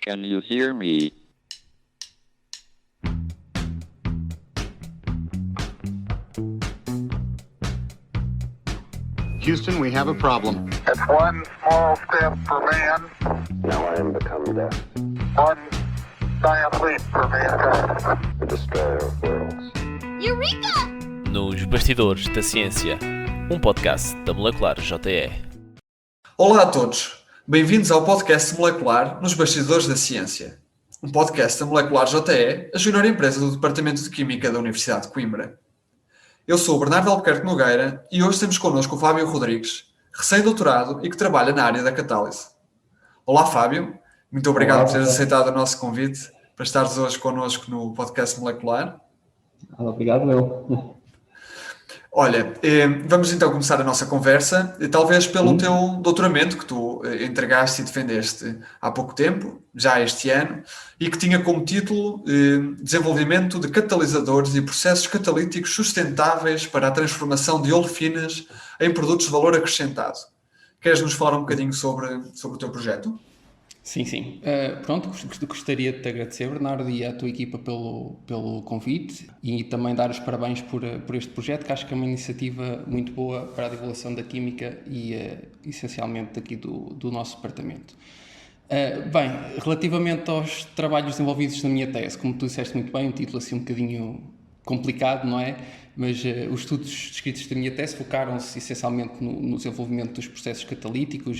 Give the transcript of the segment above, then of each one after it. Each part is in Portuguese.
Can you hear me? Houston, we have a problem. It's one small step for man. Now I am become death, One giant leap for mankind. the destroyer of worlds. Eureka! Nos Bastidores da Ciência, um podcast da Molecular JE. Olá a todos, bem-vindos ao podcast Molecular nos Bastidores da Ciência, um podcast da Molecular JE, a junior empresa do Departamento de Química da Universidade de Coimbra. Eu sou o Bernardo Albuquerque Nogueira e hoje temos connosco o Fábio Rodrigues, recém-doutorado e que trabalha na área da catálise. Olá Fábio, muito obrigado por teres aceitado o nosso convite para estares hoje connosco no podcast Molecular. Obrigado, eu. Olha, vamos então começar a nossa conversa, talvez pelo teu doutoramento que tu entregaste e defendeste há pouco tempo, já este ano, e que tinha como título Desenvolvimento de catalisadores e processos catalíticos sustentáveis para a transformação de olefinas em produtos de valor acrescentado. Queres nos falar um bocadinho sobre o teu projeto? Sim. Pronto, gostaria de te agradecer, Bernardo, e à tua equipa pelo convite e também dar os parabéns por este projeto, que acho que é uma iniciativa muito boa para a divulgação da química e essencialmente aqui do nosso departamento. Bem, relativamente aos trabalhos desenvolvidos na minha tese, como tu disseste muito bem, um título assim um bocadinho complicado, não é? Mas os estudos descritos da minha tese focaram-se essencialmente no desenvolvimento dos processos catalíticos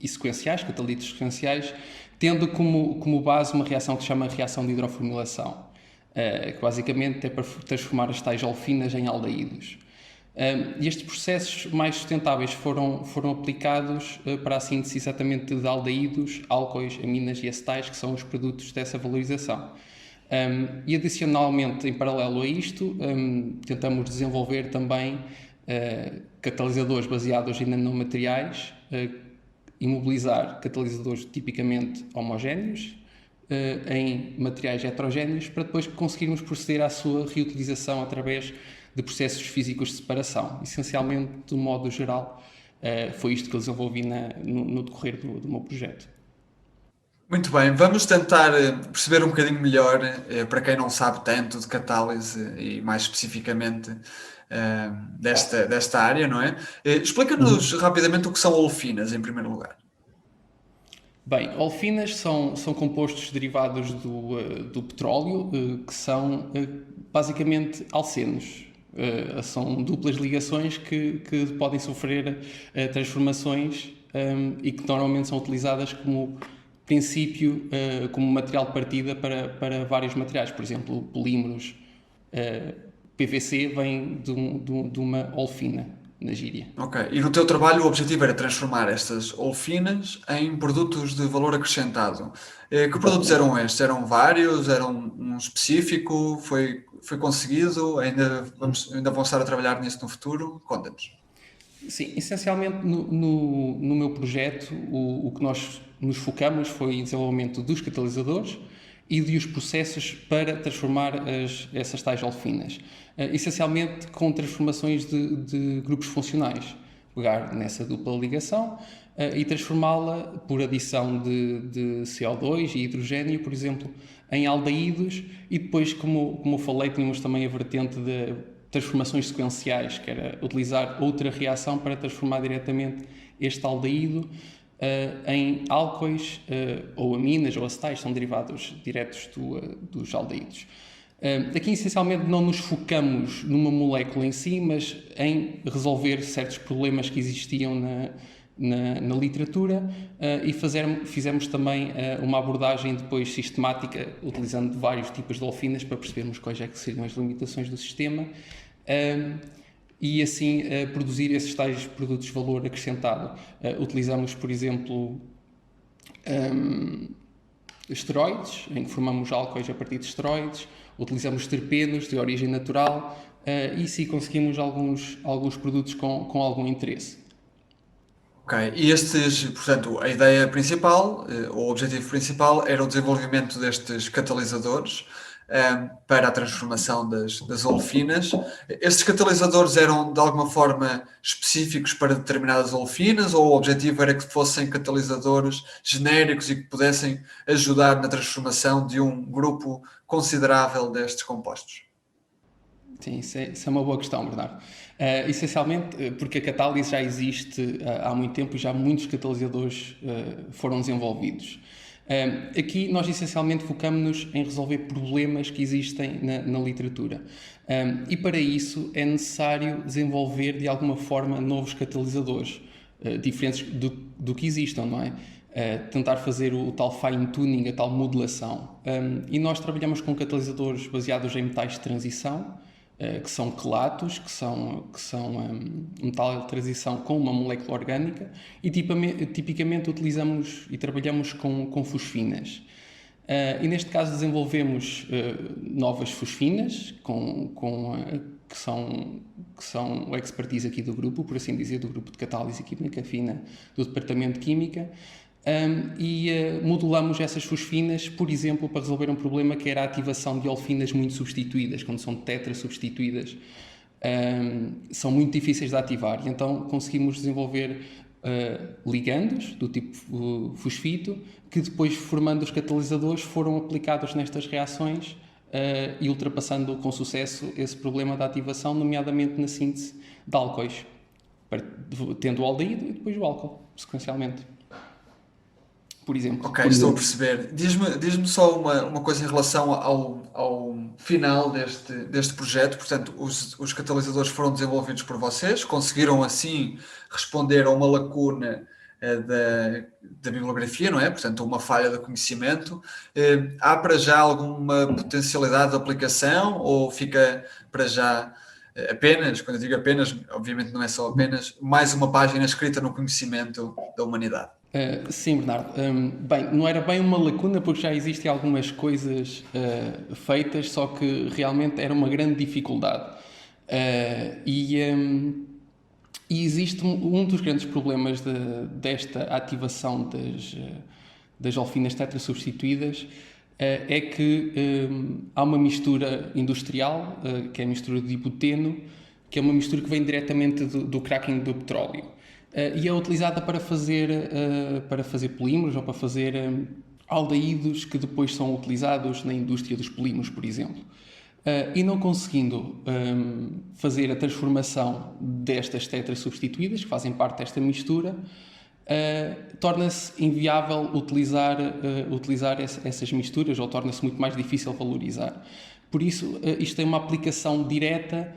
e sequenciais, catalíticos sequenciais, tendo como base uma reação que se chama reação de hidroformilação, que basicamente é para transformar as tais olefinas em aldeídos. E estes processos mais sustentáveis foram aplicados para a síntese exatamente de aldeídos, álcoois, aminas e acetais, que são os produtos dessa valorização. E adicionalmente, em paralelo a isto, tentamos desenvolver também catalisadores baseados em nanomateriais, e mobilizar catalisadores tipicamente homogéneos em materiais heterogéneos para depois conseguirmos proceder à sua reutilização através de processos físicos de separação. Essencialmente, do modo geral, foi isto que eu desenvolvi no decorrer do meu projeto. Muito bem, vamos tentar perceber um bocadinho melhor, para quem não sabe tanto de catálise e mais especificamente desta área, não é? Explica-nos rapidamente o que são olefinas, em primeiro lugar. Bem, olefinas são compostos derivados do petróleo, que são basicamente alcenos. São duplas ligações que podem sofrer transformações e que normalmente são utilizadas como princípio, como material de partida para vários materiais. Por exemplo, polímeros, PVC vem de uma olefina, na gíria. Ok, e no teu trabalho o objetivo era transformar estas olefinas em produtos de valor acrescentado. Que produtos eram estes? Eram vários? Era um específico? Foi conseguido? Ainda vão estar a trabalhar nisso no futuro? Conta-nos. Sim, essencialmente no meu projeto o que nós nos focamos foi o desenvolvimento dos catalisadores e dos processos para transformar essas tais olefinas. Essencialmente com transformações de grupos funcionais. Pegar nessa dupla ligação e transformá-la por adição de CO2 e hidrogênio, por exemplo, em aldeídos e depois, como eu falei, tínhamos também a vertente de transformações sequenciais, que era utilizar outra reação para transformar diretamente este aldeído em álcoois ou aminas ou acetais, são derivados diretos dos aldeídos. Aqui, essencialmente, não nos focamos numa molécula em si, mas em resolver certos problemas que existiam na literatura e fizemos também uma abordagem depois sistemática, utilizando vários tipos de olefinas para percebermos quais é que seriam as limitações do sistema e assim produzir esses tais produtos de valor acrescentado. Utilizamos, por exemplo, esteroides, em que formamos álcoois a partir de esteroides, utilizamos terpenos de origem natural e sim conseguimos alguns produtos com algum interesse. Ok, e portanto, a ideia principal, o objetivo principal era o desenvolvimento destes catalisadores para a transformação das olefinas. Estes catalisadores eram de alguma forma específicos para determinadas olefinas, ou o objetivo era que fossem catalisadores genéricos e que pudessem ajudar na transformação de um grupo considerável destes compostos? Sim, isso é uma boa questão, Bernardo. Essencialmente, porque a catálise já existe há muito tempo e já muitos catalisadores foram desenvolvidos. Aqui nós essencialmente focamos-nos em resolver problemas que existem na literatura. E para isso é necessário desenvolver de alguma forma novos catalisadores, diferentes do que existam, não é? Tentar fazer o tal fine-tuning, a tal modulação. E nós trabalhamos com catalisadores baseados em metais de transição, que são quelatos, que são metal de transição com uma molécula orgânica, e tipicamente utilizamos e trabalhamos com fosfinas. E neste caso desenvolvemos novas fosfinas que são o expertise aqui do grupo, por assim dizer, do grupo de catálise química fina do Departamento de Química. Modulamos essas fosfinas, por exemplo, para resolver um problema que era a ativação de olefinas muito substituídas, quando são tetrasubstituídas, são muito difíceis de ativar, e então conseguimos desenvolver ligandos do tipo fosfito, que depois, formando os catalisadores, foram aplicados nestas reações e ultrapassando com sucesso esse problema da ativação, nomeadamente na síntese de álcoois, tendo o aldeído e depois o álcool, sequencialmente. Por exemplo. Ok, estou a perceber. Diz-me só uma coisa em relação ao final deste projeto. Portanto, os catalisadores foram desenvolvidos por vocês, conseguiram assim responder a uma lacuna da bibliografia, não é? Portanto, uma falha de conhecimento. Há para já alguma potencialidade de aplicação, ou fica para já apenas, quando eu digo apenas, obviamente não é só apenas, mais uma página escrita no conhecimento da humanidade? Sim, Bernardo. Bem, não era bem uma lacuna, porque já existem algumas coisas feitas, só que realmente era uma grande dificuldade. E existe um dos grandes problemas desta ativação das olefinas tetrasubstituídas, é que há uma mistura industrial, que é a mistura de ibuteno, que é uma mistura que vem diretamente do cracking do petróleo. E é utilizada para fazer polímeros, ou para fazer aldeídos que depois são utilizados na indústria dos polímeros, por exemplo. E não conseguindo fazer a transformação destas tetrasubstituídas, que fazem parte desta mistura, torna-se inviável utilizar essas misturas, ou torna-se muito mais difícil valorizar. Por isso, isto tem uma aplicação direta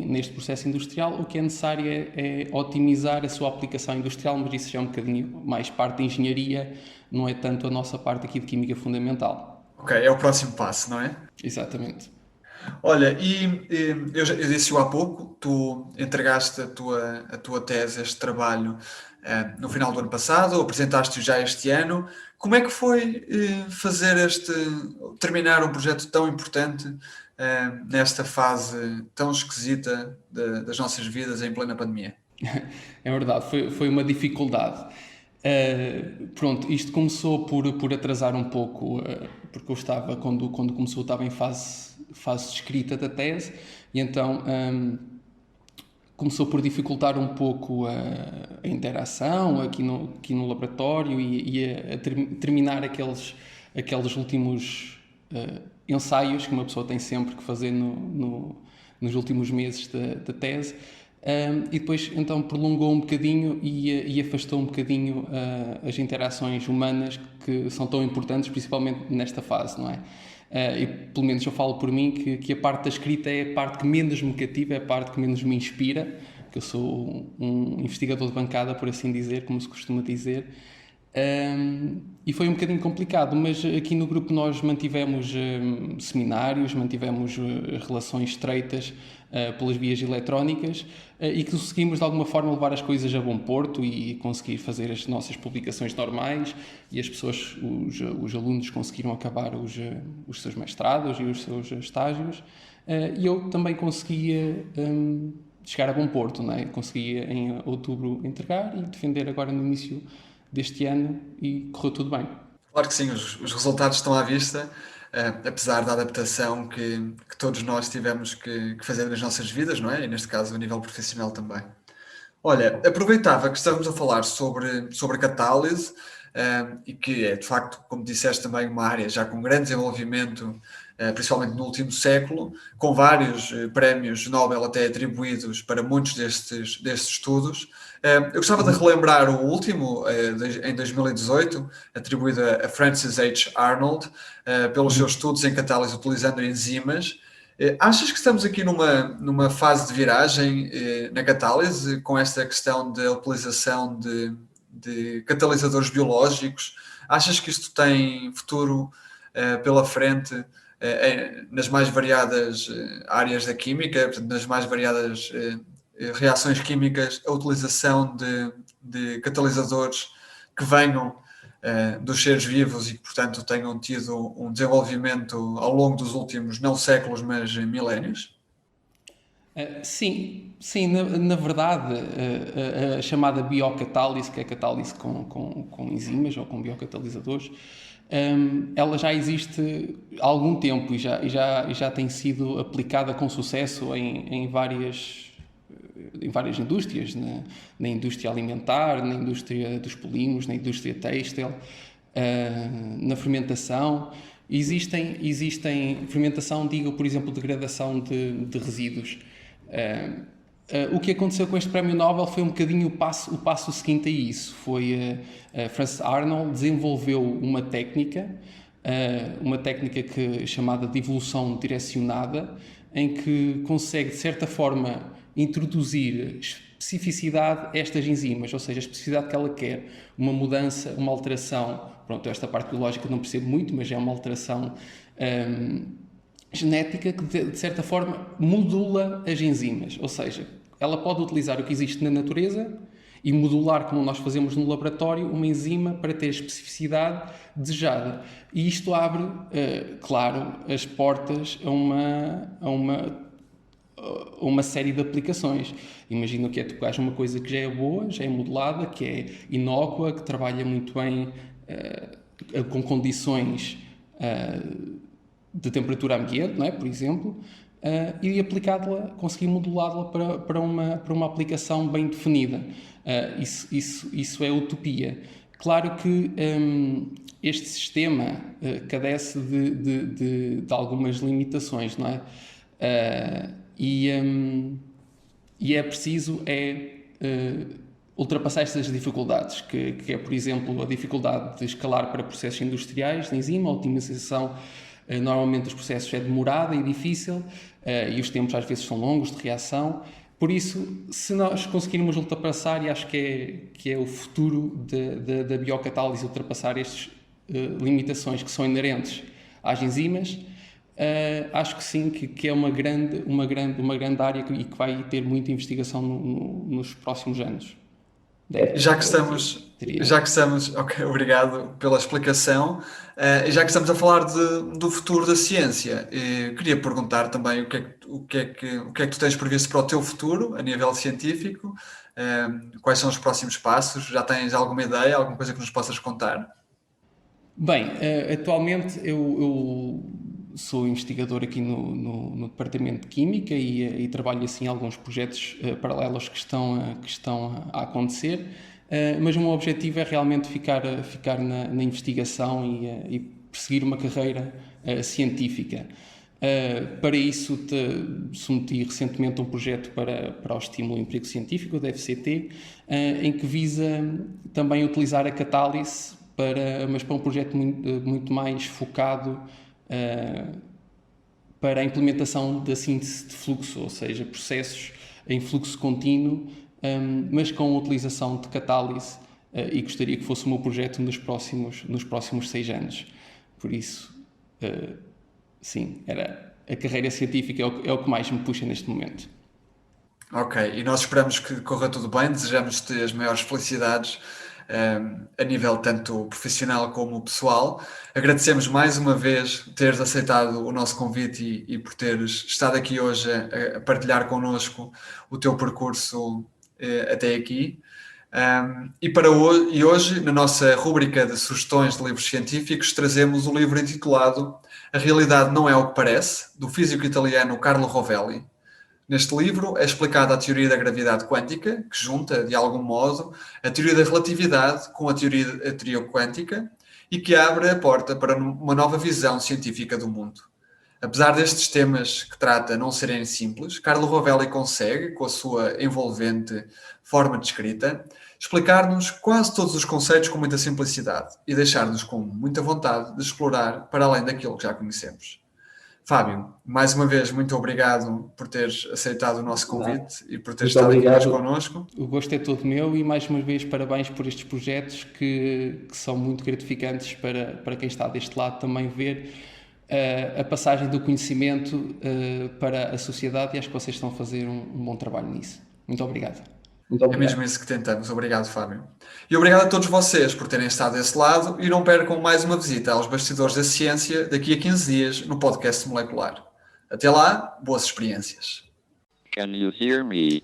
neste processo industrial. O que é necessário é otimizar a sua aplicação industrial, mas isso já é um bocadinho mais parte de engenharia, não é tanto a nossa parte aqui de química fundamental. Ok, é o próximo passo, não é? Exatamente. Olha, eu disse-o há pouco, tu entregaste a tua tese, este trabalho, no final do ano passado, apresentaste-o já este ano. Como é que foi terminar um projeto tão importante nesta fase tão esquisita das nossas vidas em plena pandemia? É verdade, foi uma dificuldade. Pronto, isto começou por atrasar um pouco, porque eu estava, quando começou, estava em fase de escrita da tese, e então começou por dificultar um pouco a interação aqui no laboratório e a terminar aqueles últimos ensaios que uma pessoa tem sempre que fazer nos últimos meses da tese. E depois então prolongou um bocadinho e afastou um bocadinho as interações humanas, que são tão importantes, principalmente nesta fase, não é? E pelo menos eu falo por mim que a parte da escrita é a parte que menos me cativa, é a parte que menos me inspira, que eu sou um investigador de bancada, por assim dizer, como se costuma dizer. E foi um bocadinho complicado, mas aqui no grupo nós mantivemos seminários, mantivemos relações estreitas pelas vias eletrónicas, e conseguimos de alguma forma levar as coisas a bom porto e conseguir fazer as nossas publicações normais, e as pessoas, os alunos, conseguiram acabar os seus mestrados e os seus estágios, e eu também conseguia chegar a bom porto, não é? Conseguia em outubro entregar e defender agora no início deste ano, e correu tudo bem. Claro que sim, os resultados estão à vista. apesar da adaptação que todos nós tivemos que fazer nas nossas vidas, não é? E neste caso a nível profissional também. Olha, aproveitava que estávamos a falar sobre a catálise, e que é, de facto, como disseste, também uma área já com grande desenvolvimento, principalmente no último século, com vários prémios Nobel até atribuídos para muitos destes estudos. Eu gostava de relembrar o último, em 2018, atribuído a Francis H. Arnold, pelos seus estudos em catálise utilizando enzimas. Achas que estamos aqui numa fase de viragem na catálise, com esta questão da utilização de catalisadores biológicos? Achas que isto tem futuro pela frente nas mais variadas áreas da química, portanto, nas mais variadas reações químicas, a utilização de catalisadores que venham dos seres vivos e que, portanto, tenham tido um desenvolvimento ao longo dos últimos, não séculos, mas milénios? Sim, na verdade, a chamada biocatálise, que é a catálise com enzimas ou com biocatalisadores, ela já existe há algum tempo e já tem sido aplicada com sucesso em várias indústrias, na indústria alimentar, na indústria dos polímeros, na indústria têxtil, na fermentação. Existem fermentação, digo, por exemplo, degradação de resíduos. O que aconteceu com este Prémio Nobel foi um bocadinho o passo seguinte a isso. Foi Francis Arnold desenvolveu uma técnica chamada de evolução direcionada, em que consegue, de certa forma, introduzir especificidade a estas enzimas, ou seja, a especificidade que ela quer, uma mudança, uma alteração. Pronto, esta parte biológica não percebo muito, mas é uma alteração genética que, de certa forma, modula as enzimas. Ou seja, ela pode utilizar o que existe na natureza e modular, como nós fazemos no laboratório, uma enzima para ter a especificidade desejada. E isto abre, claro, as portas a uma série de aplicações. Imagino que é tocar uma coisa que já é boa, já é modelada, que é inócua, que trabalha muito bem com condições de temperatura ambiente, não é? Por exemplo, e aplicá-la, conseguir modulá-la para uma aplicação bem definida. Isso é utopia. Claro que este sistema carece de algumas limitações, não é? E é preciso ultrapassar estas dificuldades, que é, por exemplo, a dificuldade de escalar para processos industriais de enzima. A otimização normalmente dos processos é demorada e difícil, e os tempos às vezes são longos de reação. Por isso, se nós conseguirmos ultrapassar, e acho que é o futuro da biocatálise, ultrapassar estas limitações que são inerentes às enzimas, acho que sim, que é uma grande área e que vai ter muita investigação nos próximos anos. Já que estamos, ok, obrigado pela explicação. Já que estamos a falar do futuro da ciência, queria perguntar também o que é que tu tens previsto para o teu futuro a nível científico. Quais são os próximos passos? Já tens alguma ideia, alguma coisa que nos possas contar? Bem, atualmente eu sou investigador aqui no Departamento de Química e trabalho assim em alguns projetos paralelos que estão a acontecer, mas o meu objetivo é realmente ficar na investigação e perseguir uma carreira científica. Para isso, submeti recentemente um projeto para o Estímulo Emprego Científico, o DFCT, em que visa também utilizar a catálise mas para um projeto muito mais focado para a implementação da síntese de fluxo, ou seja, processos em fluxo contínuo, mas com a utilização de catálise, e gostaria que fosse o meu projeto nos próximos 6 anos. Por isso, sim, a carreira científica é o que mais me puxa neste momento. Ok, e nós esperamos que corra tudo bem, desejamos-te as maiores felicidades a nível tanto profissional como pessoal. Agradecemos mais uma vez teres aceitado o nosso convite e por teres estado aqui hoje a partilhar connosco o teu percurso até aqui. E hoje, na nossa rúbrica de sugestões de livros científicos, trazemos o livro intitulado A realidade não é o que parece, do físico italiano Carlo Rovelli. Neste livro é explicada a teoria da gravidade quântica, que junta, de algum modo, a teoria da relatividade com a teoria quântica e que abre a porta para uma nova visão científica do mundo. Apesar destes temas que trata não serem simples, Carlo Rovelli consegue, com a sua envolvente forma de escrita, explicar-nos quase todos os conceitos com muita simplicidade e deixar-nos com muita vontade de explorar para além daquilo que já conhecemos. Fábio, mais uma vez, muito obrigado por teres aceitado o nosso convite e por teres estado aqui hoje connosco. O gosto é todo meu e, mais uma vez, parabéns por estes projetos que são muito gratificantes para quem está deste lado também ver a passagem do conhecimento para a sociedade, e acho que vocês estão a fazer um bom trabalho nisso. Muito obrigado. É mesmo isso que tentamos. Obrigado, Fábio. E obrigado a todos vocês por terem estado desse lado e não percam mais uma visita aos bastidores da ciência daqui a 15 dias no podcast Molecular. Até lá, boas experiências. Can you hear me?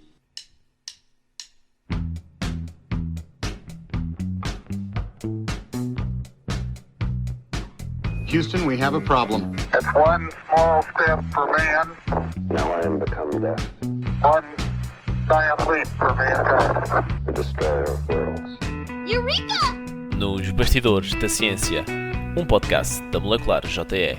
Houston, we have a problem. It's one small step for man, Now I am become death, one giant leap for mankind. the destroyer of worlds. Nos Bastidores da Ciência, um podcast da Molecular JE.